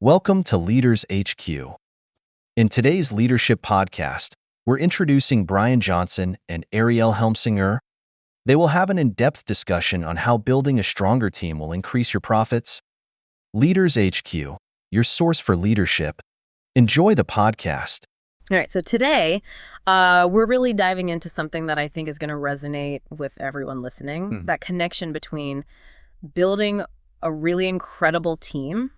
Welcome to Leaders HQ. In today's leadership podcast, we're introducing Brian Johnson and Arielle Helmsinger. They will have an in-depth discussion on how building a stronger team will increase your profits. Leaders HQ, your source for leadership. Enjoy the podcast. All right, so today we're really diving into something that I think is going to resonate with everyone listening, that connection between building a really incredible team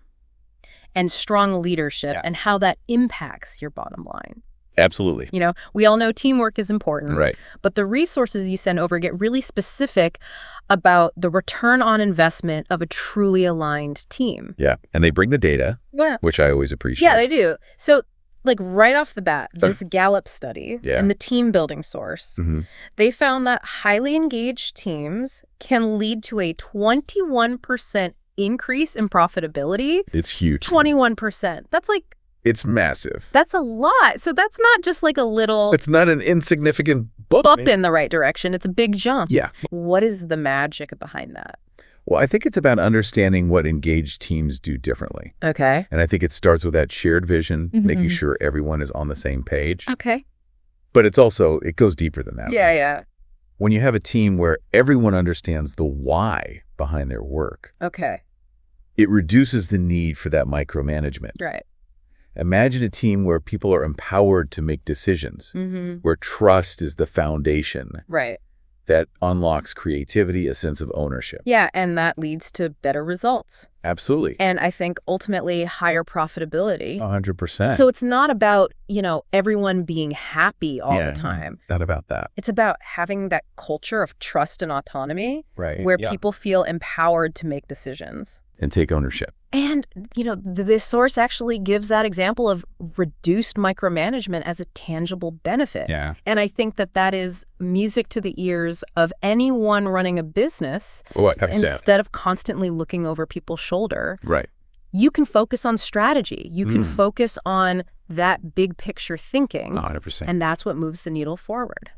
and strong leadership and how that impacts your bottom line. Absolutely. You know, we all know teamwork is important, Right. but the resources you send over get really specific about the return on investment of a truly aligned team. Yeah. And they bring the data, Yeah. which I always appreciate. Yeah, they do. So, like right off the bat, this Gallup study and the team building source, they found that highly engaged teams can lead to a 21% increase in profitability. It's huge. 21%. That's like... It's massive. That's a lot. So that's not just like a little... It's not an insignificant bump in the right direction. It's a big jump. Yeah. What is the magic behind that? Well, I think it's about understanding what engaged teams do differently. Okay. And I think it starts with that shared vision, making sure everyone is on the same page. Okay. But it's also, it goes deeper than that. Yeah. When you have a team where everyone understands the why behind their work, Okay. it reduces the need for that micromanagement. Right. Imagine a team where people are empowered to make decisions, where trust is the foundation. Right. That unlocks creativity, a sense of ownership. Yeah, and that leads to better results. Absolutely. And I think ultimately higher profitability. 100%. So it's not about, everyone being happy all the time. Not about that. It's about having that culture of trust and autonomy, Right. where people feel empowered to make decisions. And take ownership. And, this source actually gives that example of reduced micromanagement as a tangible benefit. Yeah. And I think that is music to the ears of anyone running a business. Instead of constantly looking over people's shoulder. Right. You can focus on strategy. You can focus on that big picture thinking. 100%. And that's what moves the needle forward.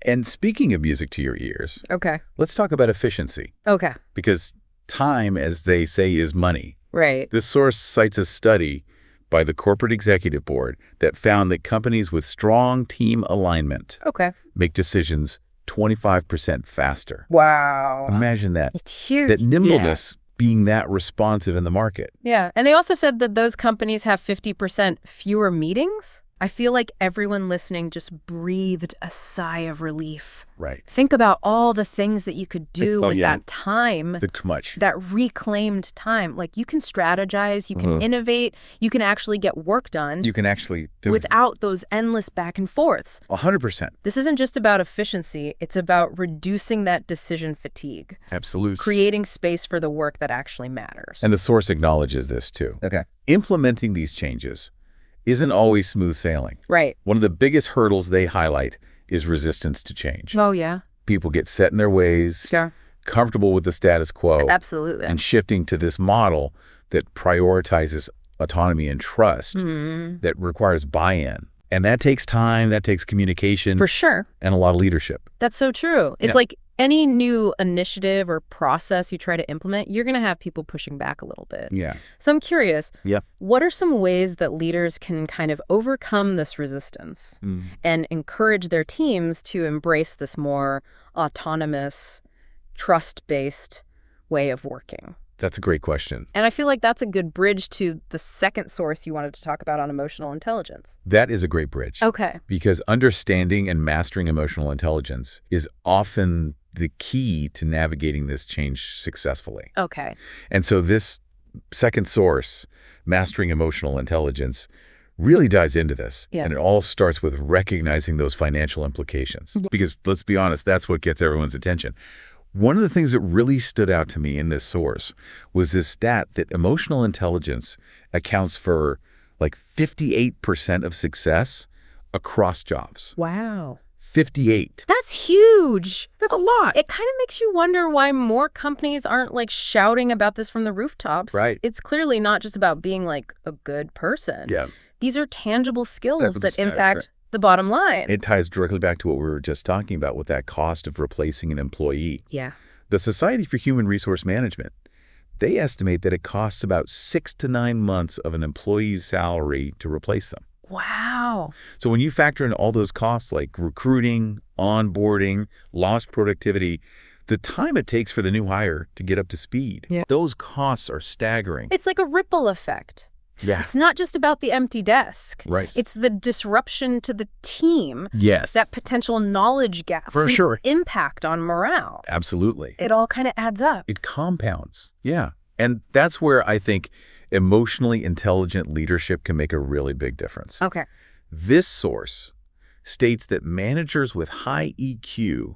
And speaking of music to your ears, Okay. let's talk about efficiency. Okay. Because time, as they say, is money. Right. This source cites a study by the Corporate Executive Board that found that companies with strong team alignment make decisions 25% faster. Wow. Imagine that. It's huge. That nimbleness being that responsive in the market. Yeah. And they also said that those companies have 50% fewer meetings. I feel like everyone listening just breathed a sigh of relief. Right. Think about all the things that you could do with that time. Too much. That reclaimed time. Like you can strategize, you can innovate, you can actually get work done. You can actually do without those endless back and forths. 100%. This isn't just about efficiency. It's about reducing that decision fatigue. Absolutely. Creating space for the work that actually matters. And the source acknowledges this too. Okay. Implementing these changes isn't always smooth sailing. Right. One of the biggest hurdles they highlight is resistance to change. Oh, yeah. People get set in their ways, comfortable with the status quo. Absolutely. And shifting to this model that prioritizes autonomy and trust, that requires buy-in. And that takes time, that takes communication. For sure. And a lot of leadership. That's so true. It's like any new initiative or process you try to implement, you're going to have people pushing back a little bit. Yeah. So I'm curious, Yeah. what are some ways that leaders can kind of overcome this resistance and encourage their teams to embrace this more autonomous, trust-based way of working? That's a great question. And I feel like that's a good bridge to the second source you wanted to talk about on emotional intelligence. That is a great bridge. Okay. Because understanding and mastering emotional intelligence is often the key to navigating this change successfully. Okay. And so this second source, mastering emotional intelligence, really dives into this. Yeah. And it all starts with recognizing those financial implications. Because let's be honest, that's what gets everyone's attention. One of the things that really stood out to me in this source was this stat that emotional intelligence accounts for like 58% of success across jobs. Wow. 58. That's huge. That's a lot. It kind of makes you wonder why more companies aren't like shouting about this from the rooftops. Right. It's clearly not just about being like a good person. Yeah. These are tangible skills that Right. impact the bottom line. It ties directly back to what we were just talking about with that cost of replacing an employee. Yeah. The Society for Human Resource Management They estimate that it costs about 6 to 9 months of an employee's salary to replace them. Wow. So when you factor in all those costs like recruiting, onboarding, lost productivity, the time it takes for the new hire to get up to speed, those costs are staggering. It's like a ripple effect. Yeah. It's not just about the empty desk. Right. It's the disruption to the team. Yes. That potential knowledge gap. For sure. Impact on morale. Absolutely. It all kind of adds up. It compounds. Yeah. And that's where I think emotionally intelligent leadership can make a really big difference. Okay. This source states that managers with high EQ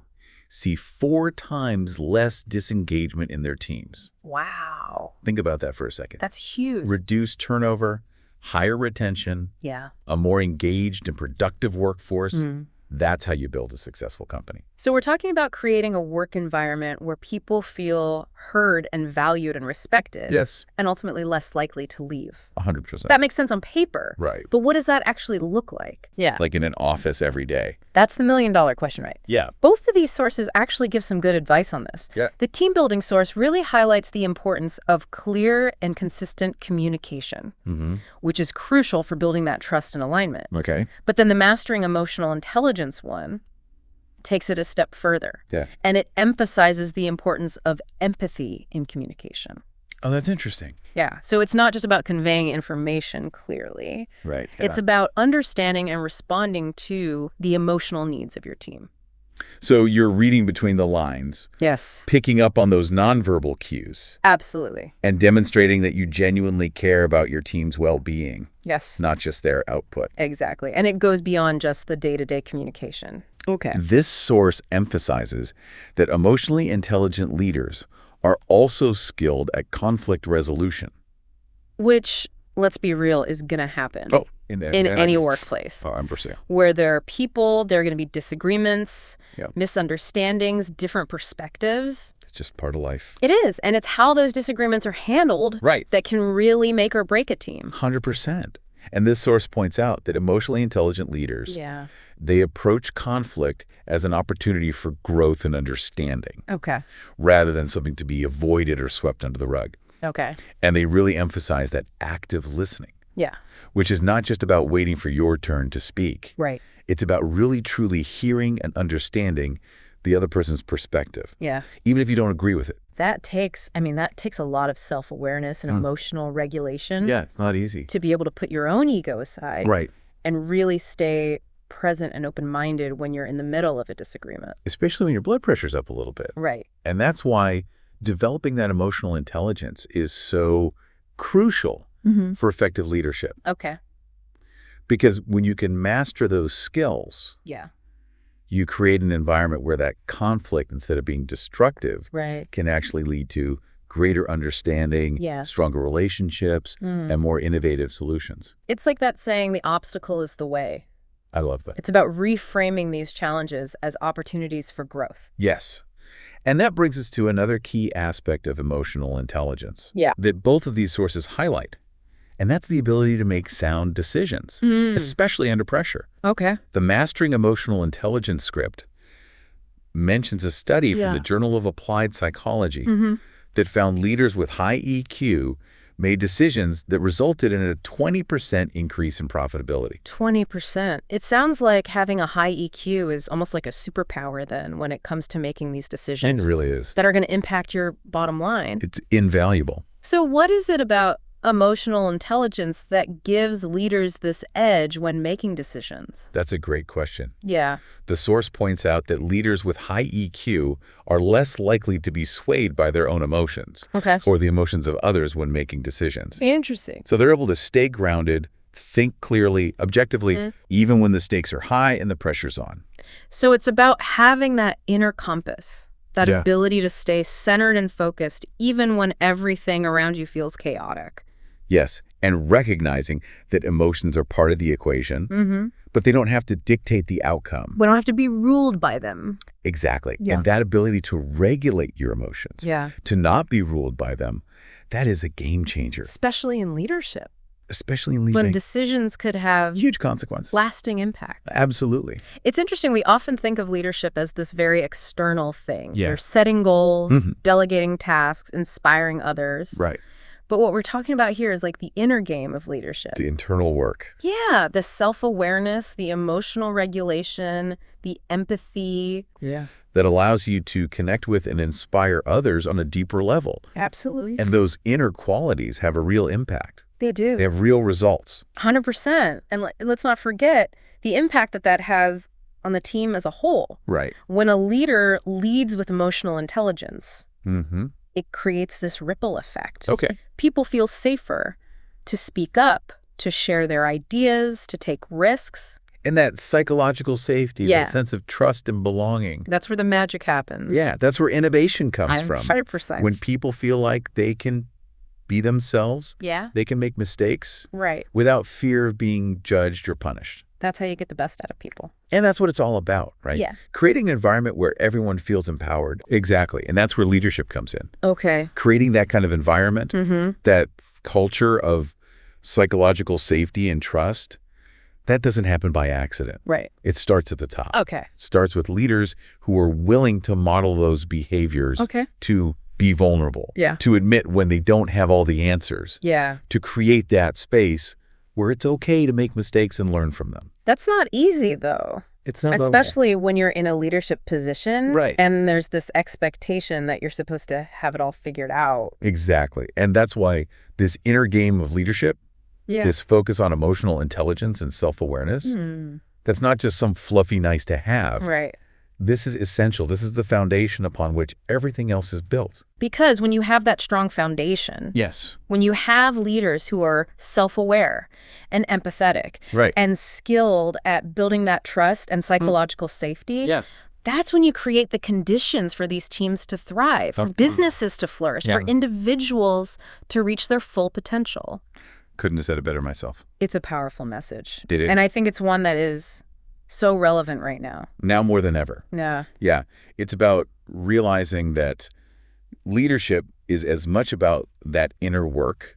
see 4 times less disengagement in their teams. Wow. Think about that for a second. That's huge. Reduced turnover, higher retention, Yeah. a more engaged and productive workforce. That's how you build a successful company. So we're talking about creating a work environment where people feel heard and valued and respected. Yes. And ultimately less likely to leave. 100%. That makes sense on paper. Right. But what does that actually look like? Yeah. Like in an office every day. That's the million-dollar question, right? Yeah. Both of these sources actually give some good advice on this. Yeah. The team building source really highlights the importance of clear and consistent communication, which is crucial for building that trust and alignment. Okay. But then the mastering emotional intelligence one takes it a step further. Yeah. And it emphasizes the importance of empathy in communication. Oh, that's interesting. Yeah. So it's not just about conveying information clearly. Right. It's about understanding and responding to the emotional needs of your team. So you're reading between the lines, Yes. picking up on those nonverbal cues, Absolutely. and demonstrating that you genuinely care about your team's well-being, Yes. not just their output. Exactly. And it goes beyond just the day-to-day communication. Okay. This source emphasizes that emotionally intelligent leaders are also skilled at conflict resolution. Which, let's be real, is going to happen. Oh, in any workplace. Oh, I'm perceiving. Where there are people, there are going to be disagreements, Yep. misunderstandings, different perspectives. It's just part of life. It is. And it's how those disagreements are handled Right. that can really make or break a team. 100%. And this source points out that emotionally intelligent leaders, Yeah. they approach conflict as an opportunity for growth and understanding, Okay. rather than something to be avoided or swept under the rug. Okay. And they really emphasize that active listening, Yeah. which is not just about waiting for your turn to speak. Right. It's about really truly hearing and understanding the other person's perspective, Yeah. even if you don't agree with it. That takes a lot of self-awareness and emotional regulation. Yeah, it's not easy. To be able to put your own ego aside. Right. And really stay present and open-minded when you're in the middle of a disagreement. Especially when your blood pressure's up a little bit. Right. And that's why developing that emotional intelligence is so crucial for effective leadership. Okay. Because when you can master those skills, Yeah. you create an environment where that conflict, instead of being destructive, Right. can actually lead to greater understanding, Yeah. stronger relationships, and more innovative solutions. It's like that saying, the obstacle is the way. I love that. It's about reframing these challenges as opportunities for growth. Yes. And that brings us to another key aspect of emotional intelligence Yeah. that both of these sources highlight, and that's the ability to make sound decisions, especially under pressure. Okay. The Mastering Emotional Intelligence script mentions a study from Yeah. the Journal of Applied Psychology that found leaders with high EQ made decisions that resulted in a 20% increase in profitability. 20%. It sounds like having a high EQ is almost like a superpower then when it comes to making these decisions really is. that are going to impact your bottom line. It's invaluable. So what is it about emotional intelligence that gives leaders this edge when making decisions? That's a great question. Yeah. The source points out that leaders with high EQ are less likely to be swayed by their own emotions Okay. or the emotions of others when making decisions. Interesting. So they're able to stay grounded, think clearly, objectively, even when the stakes are high and the pressure's on. So it's about having that inner compass, that Yeah. ability to stay centered and focused even when everything around you feels chaotic. Yes, and recognizing that emotions are part of the equation, but they don't have to dictate the outcome. We don't have to be ruled by them. Exactly. Yeah. And that ability to regulate your emotions, Yeah. to not be ruled by them, that is a game changer. Especially in leadership. especially in when leading. decisions could have Huge consequence. lasting impact. Absolutely. It's interesting. We often think of leadership as this very external thing. Yeah. You're setting goals, delegating tasks, inspiring others. Right. But what we're talking about here is like the inner game of leadership. The internal work. Yeah, the self-awareness, the emotional regulation, the empathy. Yeah. That allows you to connect with and inspire others on a deeper level. Absolutely. And those inner qualities have a real impact. They do. They have real results. 100%. And let's not forget the impact that that has on the team as a whole. Right. When a leader leads with emotional intelligence, Mm-hmm. it creates this ripple effect. Okay. People feel safer to speak up, to share their ideas, to take risks. And that psychological safety, Yeah. that sense of trust and belonging. That's where the magic happens. Yeah, that's where innovation comes from. 100%. When people feel like they can be themselves, Yeah, they can make mistakes right. without fear of being judged or punished. That's how you get the best out of people. And that's what it's all about, right? Yeah. Creating an environment where everyone feels empowered. Exactly. And that's where leadership comes in. Okay. Creating that kind of environment, Mm-hmm. that culture of psychological safety and trust, that doesn't happen by accident. Right. It starts at the top. Okay. It starts with leaders who are willing to model those behaviors Okay. to be vulnerable, Yeah. to admit when they don't have all the answers, Yeah. to create that space where it's okay to make mistakes and learn from them. That's not easy, though. It's not Especially when you're in a leadership position. Right. And there's this expectation that you're supposed to have it all figured out. Exactly. And that's why this inner game of leadership, Yeah. this focus on emotional intelligence and self-awareness, that's not just some fluffy nice to have. Right. This is essential. This is the foundation upon which everything else is built. Because when you have that strong foundation, Yes. when you have leaders who are self-aware and empathetic Right. and skilled at building that trust and psychological safety, Yes. that's when you create the conditions for these teams to thrive, for businesses to flourish, for individuals to reach their full potential. Couldn't have said it better myself. It's a powerful message. Did it? And I think it's one that is so relevant right now. Now more than ever. Yeah. Yeah. It's about realizing that leadership is as much about that inner work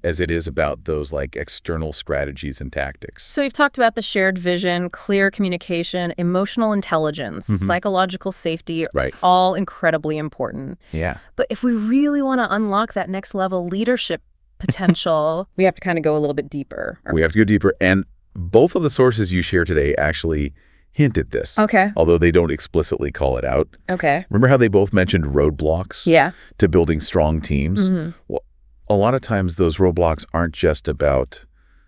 as it is about those like external strategies and tactics. So you've talked about the shared vision, clear communication, emotional intelligence, psychological safety, Right. all incredibly important. Yeah. But if we really want to unlock that next level leadership potential, we have to kind of go a little bit deeper. We have to go deeper. And both of the sources you share today actually hint at this. Okay. Although they don't explicitly call it out. Okay. Remember how they both mentioned roadblocks Yeah. to building strong teams? Well, a lot of times those roadblocks aren't just about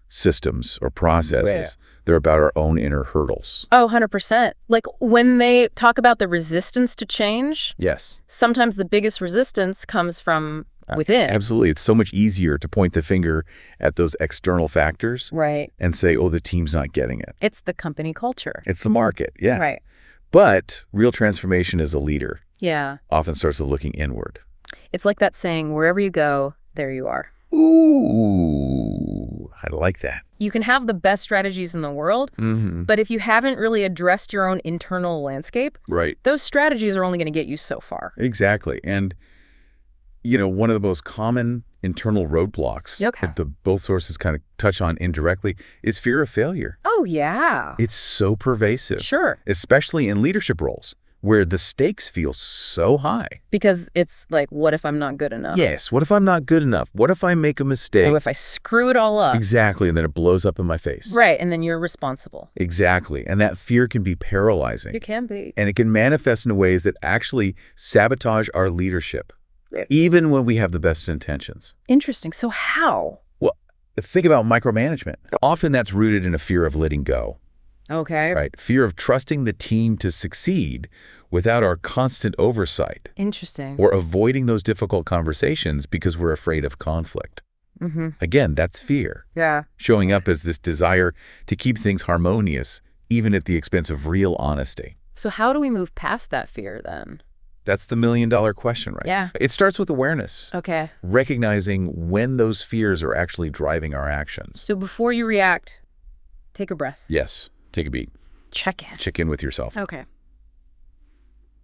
systems or processes. Right. They're about our own inner hurdles. Oh, 100%. Like when they talk about the resistance to change, Yes. sometimes the biggest resistance comes from within. Absolutely. It's so much easier to point the finger at those external factors Right. and say, oh, the team's not getting it. It's the company culture. It's the market. Yeah. Right. But real transformation as a leader Yeah. often starts with looking inward. It's like that saying, wherever you go, there you are. Ooh, I like that. You can have the best strategies in the world, but if you haven't really addressed your own internal landscape, Right. those strategies are only going to get you so far. Exactly. And, you know, one of the most common internal roadblocks Okay. that the both sources kind of touch on indirectly is fear of failure. Oh, yeah. It's so pervasive. Sure. Especially in leadership roles where the stakes feel so high. Because it's like, what if I'm not good enough? Yes. What if I'm not good enough? What if I make a mistake? Or if I screw it all up? Exactly. And then it blows up in my face. Right, and then you're responsible. Exactly. And that fear can be paralyzing. It can be. And it can manifest in ways that actually sabotage our leadership, Right. even when we have the best intentions. Interesting. So how? Well, think about micromanagement. Often that's rooted in a fear of letting go, Okay. right? Fear of trusting the team to succeed without our constant oversight, Interesting. or avoiding those difficult conversations because we're afraid of conflict. Again, that's fear, Yeah. showing up as this desire to keep things harmonious, even at the expense of real honesty. So how do we move past that fear then? That's the million-dollar question, right? Yeah. It starts with awareness, Okay. recognizing when those fears are actually driving our actions. So before you react, take a breath. Yes, take a beat. Check in. Check in with yourself. Okay.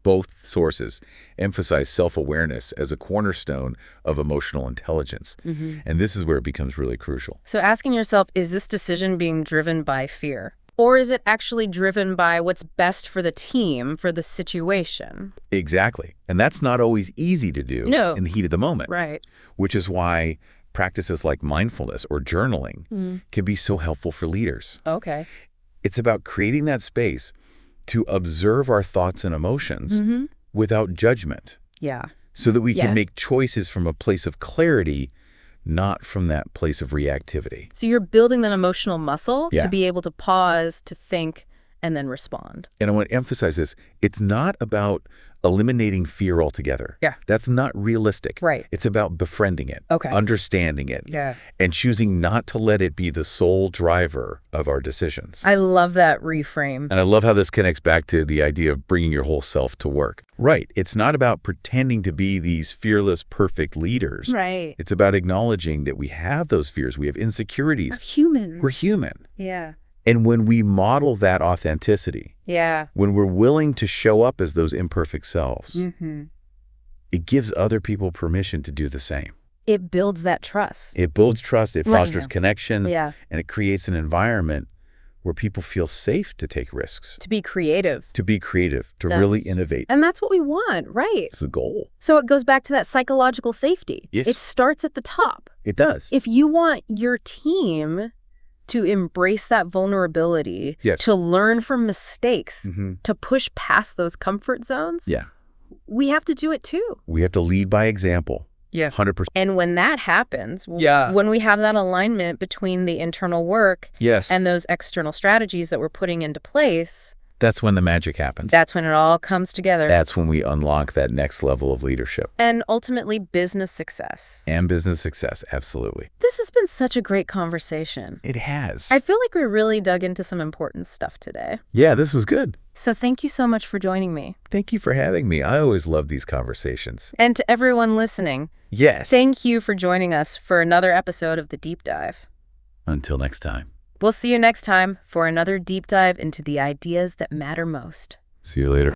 Both sources emphasize self-awareness as a cornerstone of emotional intelligence. And this is where it becomes really crucial. So asking yourself, is this decision being driven by fear? Or is it actually driven by what's best for the team, for the situation? Exactly. And that's not always easy to do in the heat of the moment. Right. Which is why practices like mindfulness or journaling can be so helpful for leaders. Okay. It's about creating that space to observe our thoughts and emotions without judgment. Yeah. So that we can make choices from a place of clarity, not from that place of reactivity. So you're building that emotional muscle to be able to pause, to think, and then respond. And I want to emphasize this. It's not about eliminating fear altogether. Yeah. That's not realistic. Right. It's about befriending it, understanding it, Yeah. and choosing not to let it be the sole driver of our decisions. I love that reframe. And I love how this connects back to the idea of bringing your whole self to work. Right. It's not about pretending to be these fearless, perfect leaders. Right. It's about acknowledging that we have those fears. We have insecurities. We're human. We're human. Yeah. And when we model that authenticity, when we're willing to show up as those imperfect selves, it gives other people permission to do the same. It builds that trust. It builds trust, it fosters connection, and it creates an environment where people feel safe to take risks. To be creative. To really innovate. And that's what we want, right? It's the goal. So it goes back to that psychological safety. Yes. It starts at the top. It does. If you want your team to embrace that vulnerability, to learn from mistakes, to push past those comfort zones, we have to do it too. We have to lead by example. Yeah. 100%. And when that happens, when we have that alignment between the internal work and those external strategies that we're putting into place, that's when the magic happens. That's when it all comes together. That's when we unlock that next level of leadership. And ultimately, business success. And business success, absolutely. This has been such a great conversation. It has. I feel like we really dug into some important stuff today. Yeah, this was good. So thank you so much for joining me. Thank you for having me. I always love these conversations. And to everyone listening, thank you for joining us for another episode of The Deep Dive. Until next time. We'll see you next time for another deep dive into the ideas that matter most. See you later.